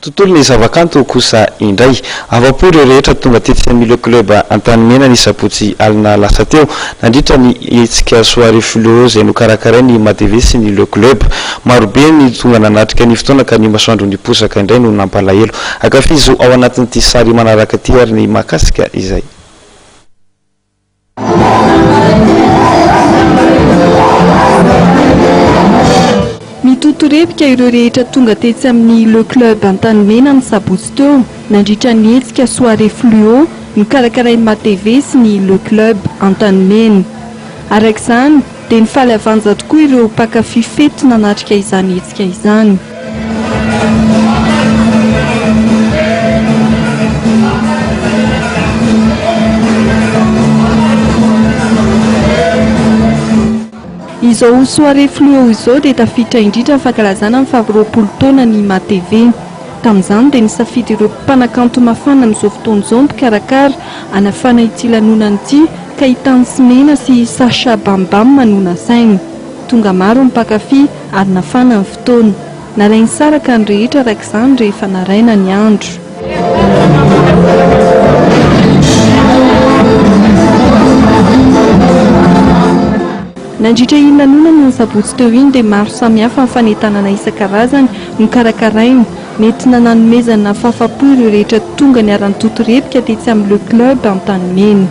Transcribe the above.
tontolo ny zavakanto kosa indray avapo ireo rehetra tonga tetsy amin'ile club Antanimena ny sabotsy alina lasa teo nandritra ny etsika soirée fluo izay nokarakarainy Matv sy ny le club marobe ny tonga nanatrika ny fotoana ka ny masoandro ny posaka indray no nampalahelo akafizo ao anatin'ity sary manaraka ty ary ny makasika izay mitotorepika ireo rehetra tonga tetsy amin'ny le club Antanimena ny sabotsy teo nandritra ny etsika soirée fluo nokarakarainy Matv sy ny le club Antanimena arak'izany dia nifaly avanja tokoa ireo mpakafy fety nanatrika izany etsika izany izao soirée fluo izao dia tafiditra indrindra fankalazana amin'ny faharoapolo taona ny Matv tamin'izany dia nisafidy ireo mpanakanto mafana amin'izao fotoana izao mpikarakara anafana ity lanonana ity ka Hitany Simena sy Sacha Bambam manona sainy tonga maro mpakafy ary nafana ny fotoana nalainy sara ka ny rehetra arak'izany rehefa naraina ny andro nandritra iny lanonana ny sabotsy teo iny dia maro samihafa amin'ny fanetanana isan-karazany nokarakarainy mety nananomezana fahafapo ireo rehetra tonga niara-nitotorepika tetsy amin'ny le club Antanimena